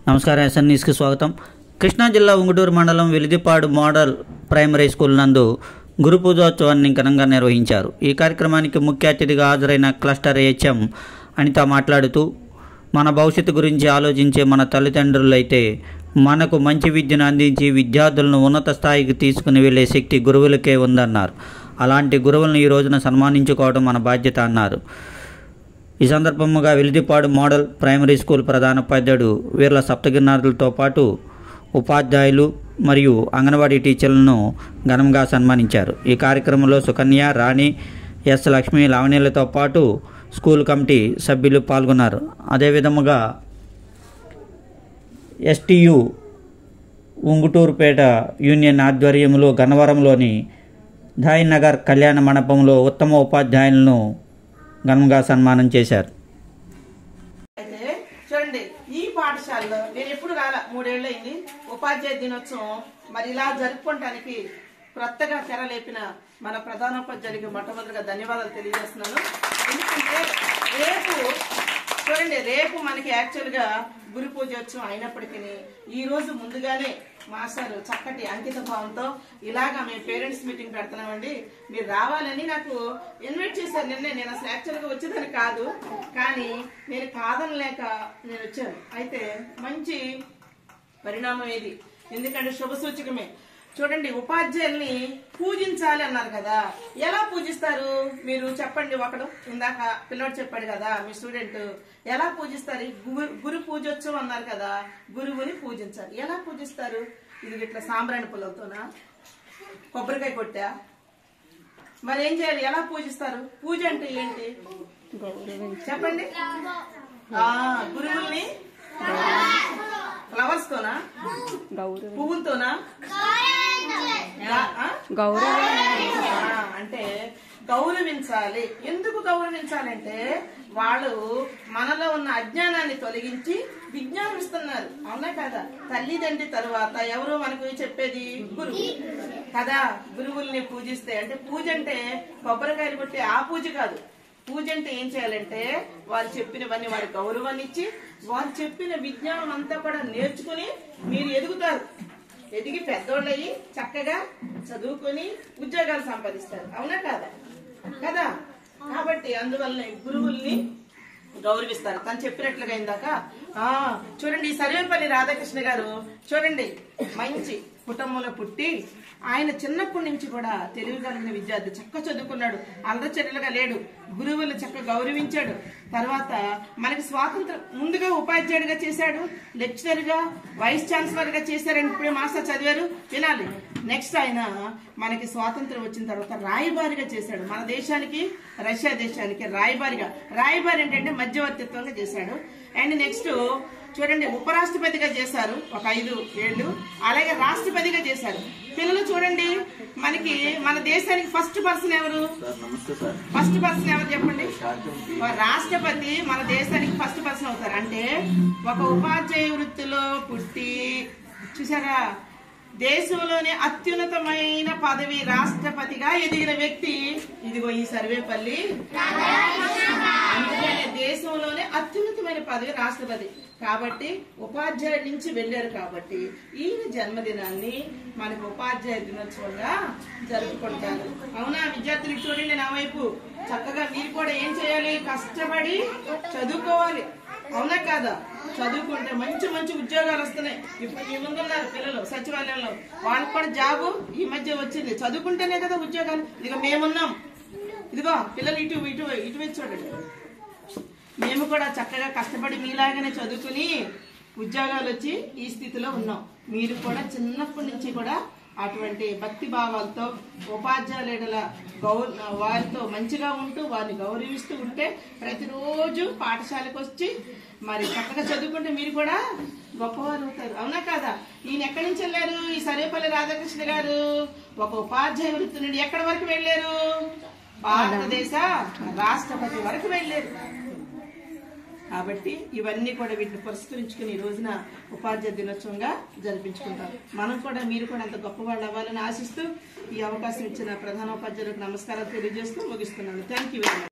నమస్కారం. ఎస్ఎన్ న్యూస్కి స్వాగతం. కృష్ణా జిల్లా ఉంగుటూరు మండలం వెలిదిపాడు మోడల్ ప్రైమరీ స్కూల్ నందు గురు పూజోత్సవాన్ని ఘనంగా నిర్వహించారు. ఈ కార్యక్రమానికి ముఖ్య అతిథిగా హాజరైన క్లస్టర్ హెచ్ఎం అనిత మాట్లాడుతూ, మన భవిష్యత్తు గురించి ఆలోచించే మన తల్లిదండ్రులైతే మనకు మంచి విద్యను అందించి విద్యార్థులను ఉన్నత స్థాయికి తీసుకుని వెళ్లే శక్తి గురువులకే ఉందన్నారు. అలాంటి గురువులను ఈ రోజున సన్మానించుకోవడం మన బాధ్యత అన్నారు. ఈ సందర్భంగా వెలిదిపాడు మోడల్ ప్రైమరీ స్కూల్ ప్రధానోపాధ్యాయుడు వీర్ల సప్తగిరినాథులతో పాటు ఉపాధ్యాయులు మరియు అంగన్వాడీ టీచర్లను ఘనంగా సన్మానించారు. ఈ కార్యక్రమంలో సుకన్య, రాణి, ఎస్ లక్ష్మి, లావణ్యలతో పాటు స్కూల్ కమిటీ సభ్యులు పాల్గొన్నారు. అదేవిధముగా ఎస్టీయు ఉంగుటూరుపేట యూనియన్ ఆధ్వర్యంలో గన్నవరంలోని ధాయినగర్ కళ్యాణ మండపంలో ఉత్తమ ఉపాధ్యాయులను ఘనంగా సన్మానం చేశారు. అయితే చూడండి, ఈ పాఠశాలలో నేను ఎప్పుడు రాలా, 3 ఏళ్ళు అయింది. ఉపాధ్యాయ దినోత్సవం మరి ఇలా జరుపుకోవటానికి కొత్తగా తెరలేపిన మన ప్రధానోపాధ్యాయుడికి మొట్టమొదటిగా ధన్యవాదాలు తెలియజేస్తున్నాను. ఎందుకంటే రేపు మనకి యాక్చువల్గా గురు పూజోత్సవం అయినప్పటికీ ఈ రోజు ముందుగానే మాస్టర్ చక్కటి అంకిత భావంతో ఇలాగా మేము పేరెంట్స్ మీటింగ్ పెడుతున్నామండి, మీరు రావాలని నాకు ఇన్వైట్ చేశారు. నేను అసలు యాక్చువల్గా వచ్చేదని కాదు, కానీ నేను కాదనలేక నేను వచ్చాను. అయితే మంచి పరిణామం ఇది, ఎందుకంటే శుభ సూచకమే. చూడండి, ఉపాధ్యాయుల్ని పూజించాలి అన్నారు కదా, ఎలా పూజిస్తారు మీరు చెప్పండి. ఒకడు ఇందాక పిల్లోడు చెప్పాడు కదా, మీ స్టూడెంట్ ఎలా పూజిస్తారు? గురు పూజోత్సవం అన్నారు కదా, గురువుని పూజించాలి. ఎలా పూజిస్తారు? ఇది ఇట్లా సాంబ్రాణి పుల్లలతోనా, కొబ్బరికాయ కొట్టా, మరి ఏం చేయాలి? ఎలా పూజిస్తారు? పూజ అంటే ఏంటి చెప్పండి. గురువుల్ని ఫ్లవర్స్ తోనా, పువ్వులతోనా? అంటే గౌరవించాలి. ఎందుకు గౌరవించాలంటే వాళ్ళు మనలో ఉన్న అజ్ఞానాన్ని తొలగించి విజ్ఞానం ఇస్తున్నారు, అవునా కదా? తల్లిదండ్రి తరువాత ఎవరు మనకు చెప్పేది? గురువు కదా. గురువుల్ని పూజిస్తే, అంటే పూజ అంటే కొబ్బరికాయలు కొట్టే ఆ పూజ కాదు. పూజ అంటే ఏం చేయాలంటే వారు చెప్పినవన్నీ వారి గౌరవాన్ని ఇచ్చి వారు చెప్పిన విజ్ఞానం అంతా కూడా నేర్చుకుని మీరు ఎదుగుతారు. ఎదిగి పెద్దోళ్ళయి చక్కగా చదువుకొని ఉద్యోగాలు సంపాదిస్తారు, అవునా కాదా? కదా. కాబట్టి అందువల్ల గురువుల్ని గౌరవిస్తారు. తను చెప్పినట్లుగా ఇందాక చూడండి, ఈ సర్వేపల్లి రాధాకృష్ణ గారు చూడండి, మంచి కుటుంబంలో పుట్టి ఆయన చిన్నప్పటి నుంచి కూడా తెలివి కలిగిన విద్యార్థి, చక్కగా చదువుకున్నాడు, అల్లచర్యలుగా లేడు, గురువులు చక్కగా గౌరవించాడు. తర్వాత మనకి స్వాతంత్రం ముందుగా ఉపాధ్యాయుడిగా చేశాడు, లెక్చరర్ గా, వైస్ ఛాన్సలర్ గా చేశారని ఇప్పుడే మాస్టర్ చదివారు, వినాలి. నెక్స్ట్ ఆయన మనకి స్వాతంత్రం వచ్చిన తర్వాత రాయబారిగా చేశాడు, మన దేశానికి రష్యా దేశానికి రాయబారి ఏంటంటే మధ్యవర్తిత్వంగా చేశాడు. అండ్ నెక్స్ట్ చూడండి, ఉపరాష్ట్రపతిగా చేశారు ఒక 5 ఏళ్ళు, అలాగే రాష్ట్రపతిగా చేశారు. పిల్లలు చూడండి, మనకి మన దేశానికి ఫస్ట్ పర్సన్ ఎవరు చెప్పండి? రాష్ట్రపతి మన దేశానికి ఫస్ట్ పర్సన్ అవుతారు. అంటే ఒక ఉపాధ్యాయ వృత్తిలో పుట్టి చూసారా, దేశంలోనే అత్యున్నతమైన పదవి రాష్ట్రపతిగా ఎదిగిన వ్యక్తి ఇదిగో ఈ సర్వేపల్లి. అందుకనే దేశంలోనే అత్యున్నతమైన పదవి రాష్ట్రపతి. కాబట్టి ఉపాధ్యాయుడి నుంచి వెళ్లారు. కాబట్టి ఈయన జన్మదినాన్ని మనకు ఉపాధ్యాయ దినోత్సవంగా జరుపుకుంటారు, అవునా? విద్యార్థులు చూడండి నా వైపు, చక్కగా మీరు కూడా ఏం చేయాలి? కష్టపడి చదువుకోవాలి, అవునా కాదా? చదువుకుంటే మంచి మంచి ఉద్యోగాలు వస్తున్నాయి. ఇప్పుడు మీ ముందున్నారు పిల్లలు సచివాలయంలో, వాళ్ళకి కూడా జాబు ఈ మధ్య వచ్చింది. చదువుకుంటేనే కదా ఉద్యోగాలు. ఇదిగో మేమున్నాం, ఇదిగో పిల్లలు ఇటు చూడండి, మేము కూడా చక్కగా కష్టపడి మీలాగానే చదువుకుని ఉద్యోగాలు వచ్చి ఈ స్థితిలో ఉన్నాం. మీరు కూడా చిన్నప్పటి నుంచి కూడా అటువంటి భక్తి భావాలతో ఉపాధ్యాయుల వారితో మంచిగా ఉంటూ వారిని గౌరవిస్తూ ఉంటే ప్రతిరోజు పాఠశాలకు వచ్చి మరి చక్కగా చదువుకుంటే మీరు కూడా గొప్పవారు అవుతారు, అవునా కాదా? ఈయన ఎక్కడి నుంచి వెళ్ళారు? ఈ సర్వేపల్లి రాధాకృష్ణ గారు ఒక ఉపాధ్యాయ వృత్తి నుండి ఎక్కడి వరకు వెళ్ళారు? భారతదేశ రాష్ట్రపతి వరకు వెళ్ళారు. కాబట్టి ఇవన్నీ కూడా వీటిని పురస్కరించుకుని ఈ రోజున ఉపాధ్యాయ దినోత్సవంగా జరిపించుకుంటాం. మనం కూడా మీరు కూడా అంత గొప్పవాళ్ళు అవ్వాలని ఆశిస్తూ ఈ అవకాశం ఇచ్చిన ప్రధానోపాధ్యాయులకు నమస్కారాలు తెలియజేస్తూ ముగిస్తున్నాను. Thank you very much.